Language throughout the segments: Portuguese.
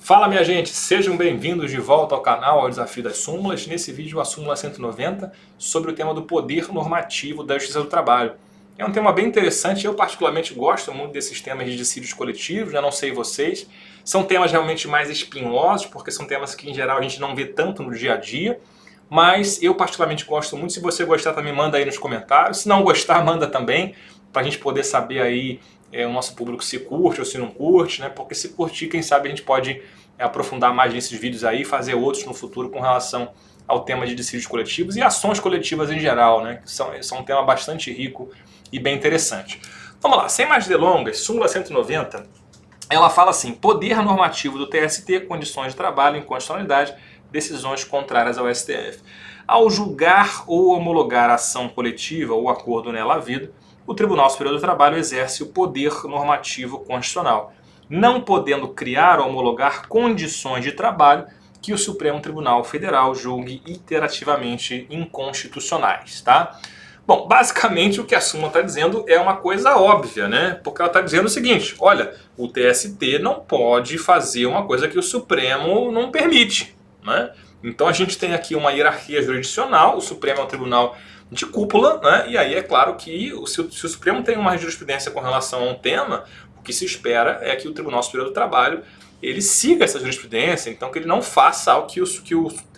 Fala minha gente, sejam bem-vindos de volta ao canal, ao Desafio das Súmulas. Nesse vídeo a súmula 190 sobre o tema do poder normativo da Justiça do Trabalho. É um tema bem interessante, eu particularmente gosto muito desses temas de dissídios coletivos, já não sei vocês. São temas realmente mais espinhosos, porque são temas que em geral a gente não vê tanto no dia a dia. Mas eu particularmente gosto muito, se você gostar também manda aí nos comentários, se não gostar manda também, para a gente poder saber aí o nosso público se curte ou se não curte, né? Porque se curtir, quem sabe a gente pode aprofundar mais nesses vídeos aí, fazer outros no futuro com relação ao tema de dissídios coletivos e ações coletivas em geral, né? Que são um tema bastante rico e bem interessante. Vamos lá, sem mais delongas, súmula 190, ela fala assim: poder normativo do TST, condições de trabalho, inconstitucionalidade, decisões contrárias ao STF. Ao julgar ou homologar a ação coletiva ou acordo nela havido, o Tribunal Superior do Trabalho exerce o poder normativo constitucional, não podendo criar ou homologar condições de trabalho que o Supremo Tribunal Federal julgue iterativamente inconstitucionais, tá? Bom, basicamente o que a súmula está dizendo é uma coisa óbvia, né? Porque ela está dizendo o seguinte: olha, o TST não pode fazer uma coisa que o Supremo não permite, né? Então a gente tem aqui uma hierarquia jurisdicional, o Supremo é um tribunal de cúpula, né? E aí é claro que se o Supremo tem uma jurisprudência com relação a um tema, o que se espera é que o Tribunal Superior do Trabalho ele siga essa jurisprudência, então que ele não faça algo que o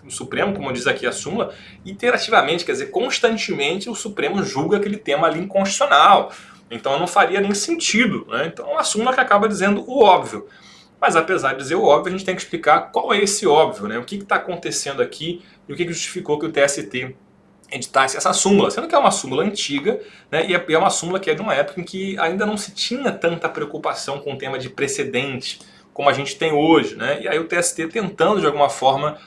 Supremo, como diz aqui a súmula, iterativamente, quer dizer, constantemente o Supremo julga aquele tema ali inconstitucional. Então não faria nem sentido, né? Então é uma súmula que acaba dizendo o óbvio. Mas apesar de dizer o óbvio, a gente tem que explicar qual é esse óbvio, né? O que está acontecendo aqui e o que justificou que o TST editasse essa súmula, sendo que é uma súmula antiga, né, e é uma súmula que é de uma época em que ainda não se tinha tanta preocupação com o tema de precedente como a gente tem hoje, né? E aí o TST tentando de alguma forma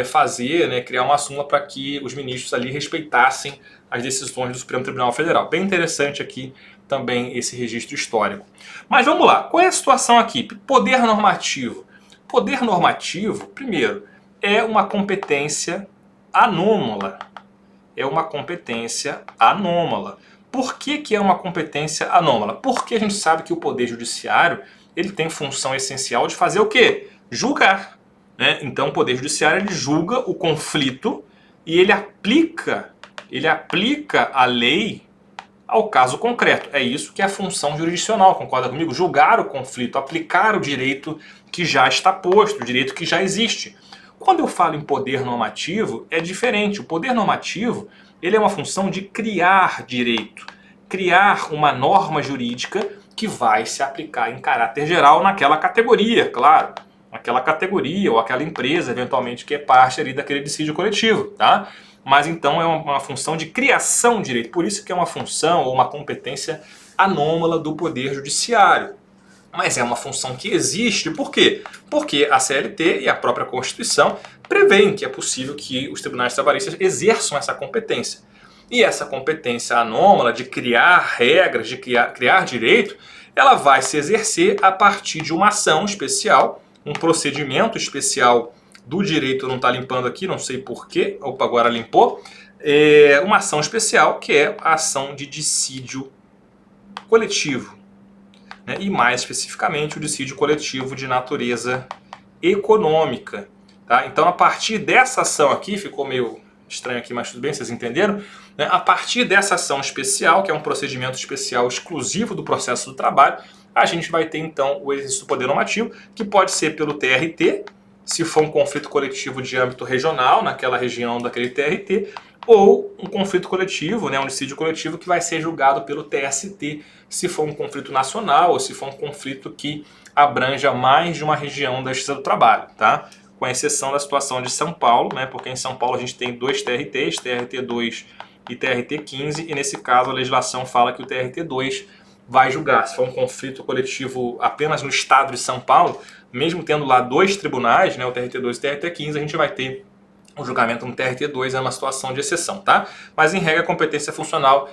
fazer, né, criar uma súmula para que os ministros ali respeitassem as decisões do Supremo Tribunal Federal. Bem interessante aqui também esse registro histórico. Mas vamos lá, qual é a situação aqui? Poder normativo. Poder normativo, primeiro, é uma competência anômala. É uma competência anômala. Por que é uma competência anômala? Porque a gente sabe que o Poder Judiciário ele tem função essencial de fazer o quê? Julgar, né? Então o Poder Judiciário ele julga o conflito e ele aplica a lei ao caso concreto. É isso que é a função jurisdicional, concorda comigo? Julgar o conflito, aplicar o direito que já está posto, o direito que já existe. Quando eu falo em poder normativo, é diferente. O poder normativo ele é uma função de criar direito, criar uma norma jurídica que vai se aplicar em caráter geral naquela categoria, claro. Aquela categoria ou aquela empresa, eventualmente, que é parte ali daquele dissídio coletivo, tá? Mas então é uma função de criação de direito. Por isso que é uma função ou uma competência anômala do Poder Judiciário. Mas é uma função que existe, por quê? Porque a CLT e a própria Constituição prevêem que é possível que os tribunais trabalhistas exerçam essa competência. E essa competência anômala de criar regras, de criar direito, ela vai se exercer a partir de uma ação especial, um procedimento especial do direito, não está limpando aqui, não sei porquê, opa, agora limpou, uma ação especial que é a ação de dissídio coletivo. E mais especificamente o dissídio coletivo de natureza econômica. Tá? Então a partir dessa ação aqui, ficou meio estranho aqui, mas tudo bem, vocês entenderam? A partir dessa ação especial, que é um procedimento especial exclusivo do processo do trabalho, a gente vai ter então o exercício do poder normativo, que pode ser pelo TRT, se for um conflito coletivo de âmbito regional, naquela região daquele TRT, ou um conflito coletivo, um dissídio coletivo que vai ser julgado pelo TST, se for um conflito nacional ou se for um conflito que abranja mais de uma região da Justiça do Trabalho, tá? Com exceção da situação de São Paulo, porque em São Paulo a gente tem dois TRTs, TRT2 e TRT15, e nesse caso a legislação fala que o TRT2 vai julgar. Se for um conflito coletivo apenas no estado de São Paulo, mesmo tendo lá dois tribunais, o TRT2 e o TRT15, a gente vai ter o julgamento no TRT2, é uma situação de exceção, tá? Mas em regra a competência funcional,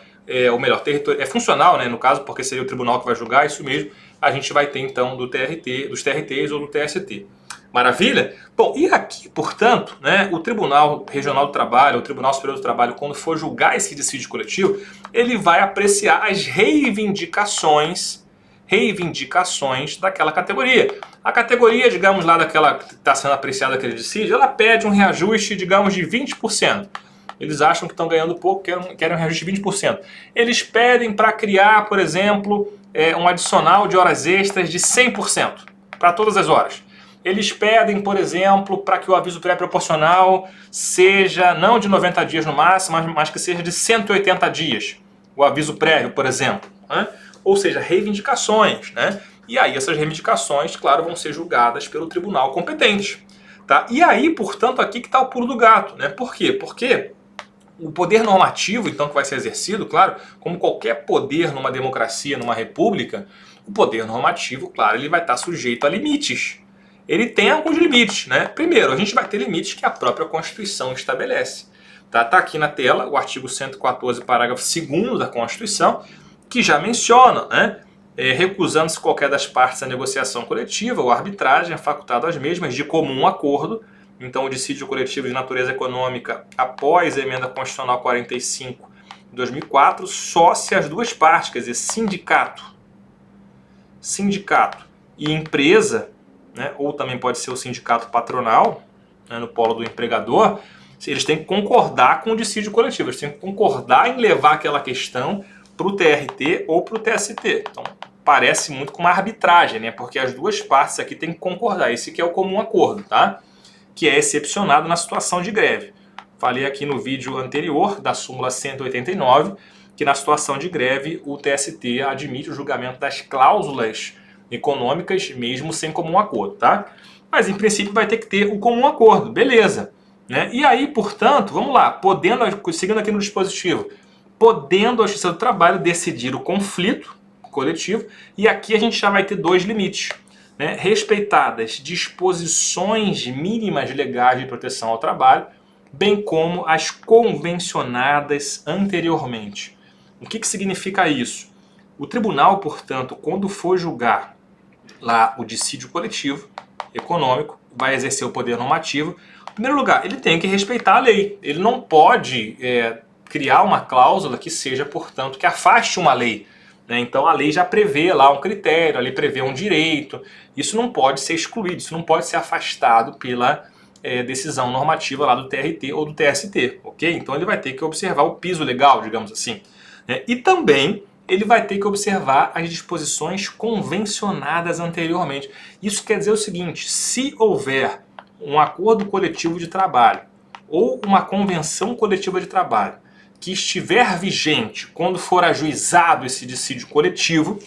ou melhor, é funcional, no caso, porque seria o tribunal que vai julgar, isso mesmo, a gente vai ter então dos TRTs ou do TST. Maravilha? Bom, e aqui, portanto, o Tribunal Regional do Trabalho, o Tribunal Superior do Trabalho, quando for julgar esse dissídio coletivo, ele vai apreciar as reivindicações reivindicações daquela categoria. A categoria, digamos lá, daquela que está sendo apreciada aquele dissídio, ela pede um reajuste, digamos, de 20%. Eles acham que estão ganhando pouco, querem um reajuste de 20%. Eles pedem para criar, por exemplo, um adicional de horas extras de 100% para todas as horas. Eles pedem, por exemplo, para que o aviso pré-proporcional seja não de 90 dias no máximo, mas que seja de 180 dias. O aviso prévio, por exemplo. Né? Ou seja, reivindicações. Né? E aí essas reivindicações, claro, vão ser julgadas pelo tribunal competente. Tá? E aí, portanto, aqui que está o pulo do gato. Né? Por quê? Porque o poder normativo, então, que vai ser exercido, claro, como qualquer poder numa democracia, numa república, o poder normativo, claro, ele vai estar sujeito a limites. Ele tem alguns limites, né? Primeiro, a gente vai ter limites que a própria Constituição estabelece. Tá aqui na tela o artigo 114, parágrafo 2º da Constituição, que já menciona, né? Recusando-se qualquer das partes à negociação coletiva ou arbitragem, é facultado às mesmas de comum acordo. Então, o dissídio coletivo de natureza econômica, após a emenda constitucional 45 de 2004, só se as duas partes, quer dizer, sindicato e empresa, né, ou também pode ser o sindicato patronal, né, no polo do empregador, eles têm que concordar com o dissídio coletivo, eles têm que concordar em levar aquela questão para o TRT ou para o TST. Então, parece muito com uma arbitragem, né, porque as duas partes aqui têm que concordar. Esse aqui é o comum acordo, tá? Que é excepcionado na situação de greve. Falei aqui no vídeo anterior da súmula 189 que na situação de greve o TST admite o julgamento das cláusulas econômicas mesmo sem comum acordo, tá? Mas em princípio vai ter que ter o comum acordo, beleza. Né? E aí, portanto, vamos lá, seguindo aqui no dispositivo, podendo a Justiça do Trabalho decidir o conflito coletivo, e aqui a gente já vai ter dois limites. Né? Respeitadas disposições mínimas legais de proteção ao trabalho, bem como as convencionadas anteriormente. O que significa isso? O tribunal, portanto, quando for julgar lá o dissídio coletivo econômico, vai exercer o poder normativo. Em primeiro lugar, ele tem que respeitar a lei. Ele não pode criar uma cláusula que seja, portanto, que afaste uma lei. Né? Então a lei já prevê lá um critério, a lei prevê um direito. Isso não pode ser excluído, isso não pode ser afastado pela decisão normativa lá do TRT ou do TST. Ok? Então ele vai ter que observar o piso legal, digamos assim. E também ele vai ter que observar as disposições convencionadas anteriormente. Isso quer dizer o seguinte, se houver um acordo coletivo de trabalho ou uma convenção coletiva de trabalho que estiver vigente quando for ajuizado esse dissídio coletivo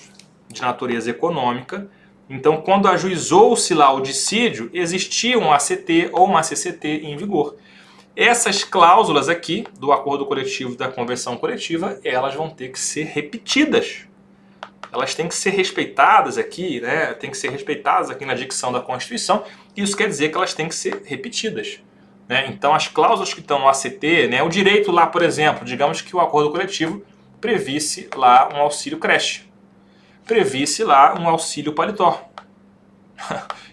de natureza econômica, então quando ajuizou-se lá o dissídio, existia um ACT ou uma CCT em vigor. Essas cláusulas aqui do acordo coletivo da convenção coletiva, elas vão ter que ser repetidas. Elas têm que ser respeitadas aqui, né? Tem que ser respeitadas aqui na dicção da Constituição. Isso quer dizer que elas têm que ser repetidas. Né? Então as cláusulas que estão no ACT, né? O direito lá, por exemplo, digamos que o acordo coletivo previsse lá um auxílio creche. Previsse lá um auxílio paletó.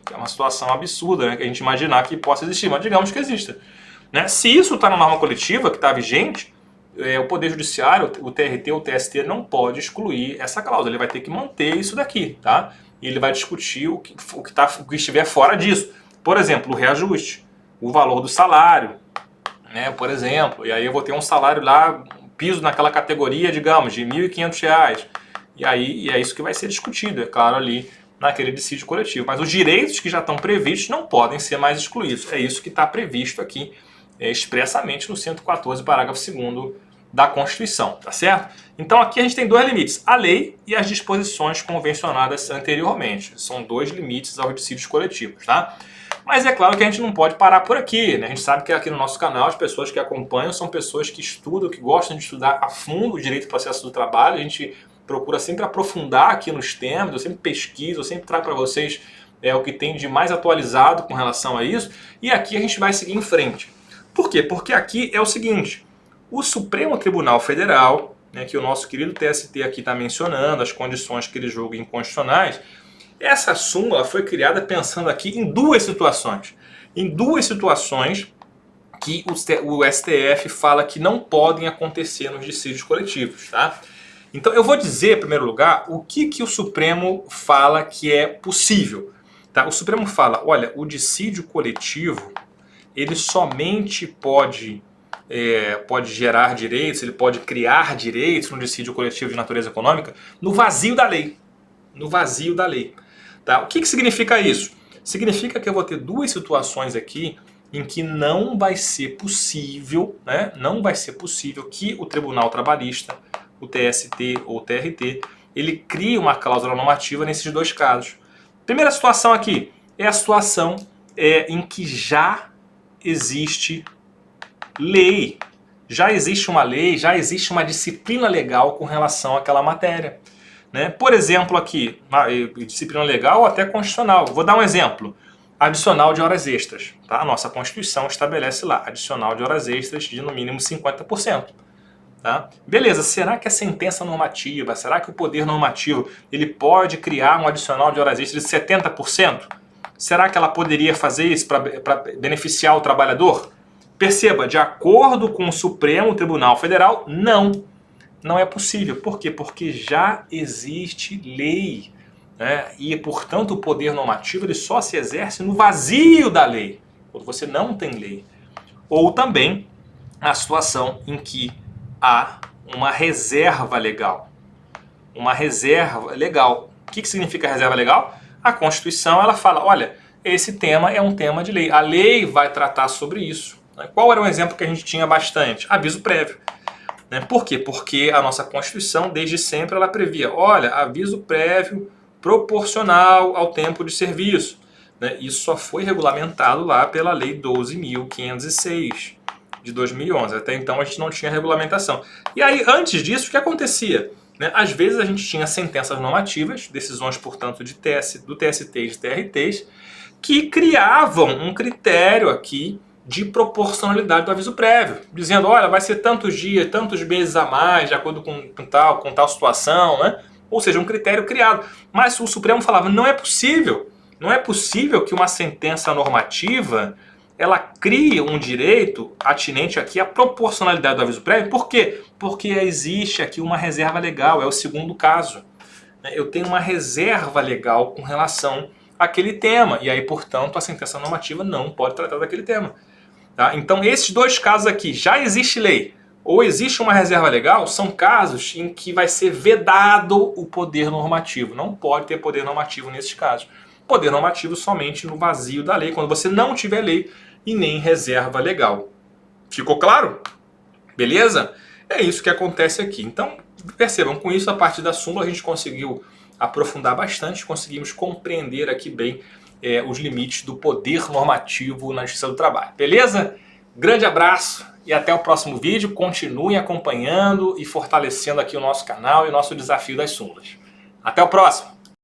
Que é uma situação absurda, né? Que a gente imaginar que possa existir, mas digamos que exista. Né? Se isso está na norma coletiva, que está vigente, o Poder Judiciário, o TRT ou o TST não pode excluir essa cláusula. Ele vai ter que manter isso daqui. Tá? E ele vai discutir o que estiver fora disso. Por exemplo, o reajuste, o valor do salário, né? Por exemplo. E aí eu vou ter um salário lá, um piso naquela categoria, digamos, de R$ 1.500. E aí é isso que vai ser discutido, é claro, ali naquele dissídio coletivo. Mas os direitos que já estão previstos não podem ser mais excluídos. É isso que está previsto aqui expressamente no 114, parágrafo 2º da Constituição, tá certo? Então aqui a gente tem dois limites, a lei e as disposições convencionadas anteriormente. São dois limites aos dissídios coletivos, tá? Mas é claro que a gente não pode parar por aqui, né? A gente sabe que aqui no nosso canal as pessoas que acompanham são pessoas que estudam, que gostam de estudar a fundo o direito do processo do trabalho. A gente procura sempre aprofundar aqui nos temas, eu sempre pesquiso, eu sempre trago para vocês o que tem de mais atualizado com relação a isso. E aqui a gente vai seguir em frente. Por quê? Porque aqui é o seguinte, o Supremo Tribunal Federal, né, que o nosso querido TST aqui está mencionando, as condições que ele julga inconstitucionais, essa súmula foi criada pensando aqui em duas situações. Em duas situações que o STF fala que não podem acontecer nos dissídios coletivos. Tá? Então eu vou dizer, em primeiro lugar, o que o Supremo fala que é possível. Tá? O Supremo fala, olha, o dissídio coletivo, ele somente pode gerar direitos, ele pode criar direitos no dissídio coletivo de natureza econômica no vazio da lei. No vazio da lei. Tá? O que significa isso? Significa que eu vou ter duas situações aqui em que não vai ser possível, né? Não vai ser possível que o Tribunal Trabalhista, o TST ou o TRT, ele crie uma cláusula normativa nesses dois casos. Primeira situação aqui é a situação em que já existe lei. Já existe uma lei, já existe uma disciplina legal com relação àquela matéria. Né? Por exemplo aqui, disciplina legal ou até constitucional. Vou dar um exemplo. Adicional de horas extras. Tá? A nossa Constituição estabelece lá, adicional de horas extras de no mínimo 50%. Tá? Beleza, será que a sentença normativa, será que o poder normativo ele pode criar um adicional de horas extras de 70%? Será que ela poderia fazer isso para beneficiar o trabalhador? Perceba, de acordo com o Supremo Tribunal Federal, não. Não é possível. Por quê? Porque já existe lei. Né? E, portanto, o poder normativo ele só se exerce no vazio da lei, quando você não tem lei. Ou também a situação em que há uma reserva legal. Uma reserva legal. O que significa reserva legal? A Constituição ela fala, olha, esse tema é um tema de lei. A lei vai tratar sobre isso. Qual era um exemplo que a gente tinha bastante? Aviso prévio. Por quê? Porque a nossa Constituição, desde sempre, ela previa, olha, aviso prévio proporcional ao tempo de serviço. Isso só foi regulamentado lá pela Lei 12.506 de 2011. Até então a gente não tinha regulamentação. E aí, antes disso, o que acontecia? Às vezes a gente tinha sentenças normativas, decisões, portanto, do TST e de TRTs, que criavam um critério aqui de proporcionalidade do aviso prévio, dizendo, olha, vai ser tantos dias, tantos meses a mais, de acordo com tal situação, né? Ou seja, um critério criado. Mas o Supremo falava, não é possível que uma sentença normativa ela crie um direito atinente aqui à proporcionalidade do aviso prévio. Por quê? Porque existe aqui uma reserva legal, é o segundo caso. Eu tenho uma reserva legal com relação àquele tema, e aí, portanto, a sentença normativa não pode tratar daquele tema. Tá? Então, esses dois casos aqui, já existe lei ou existe uma reserva legal, são casos em que vai ser vedado o poder normativo. Não pode ter poder normativo nesses casos. Poder normativo somente no vazio da lei, quando você não tiver lei e nem reserva legal. Ficou claro? Beleza? É isso que acontece aqui. Então, percebam, com isso, a partir da súmula, a gente conseguiu aprofundar bastante, conseguimos compreender aqui bem os limites do poder normativo na Justiça do Trabalho. Beleza? Grande abraço e até o próximo vídeo. Continuem acompanhando e fortalecendo aqui o nosso canal e o nosso desafio das súmulas. Até o próximo!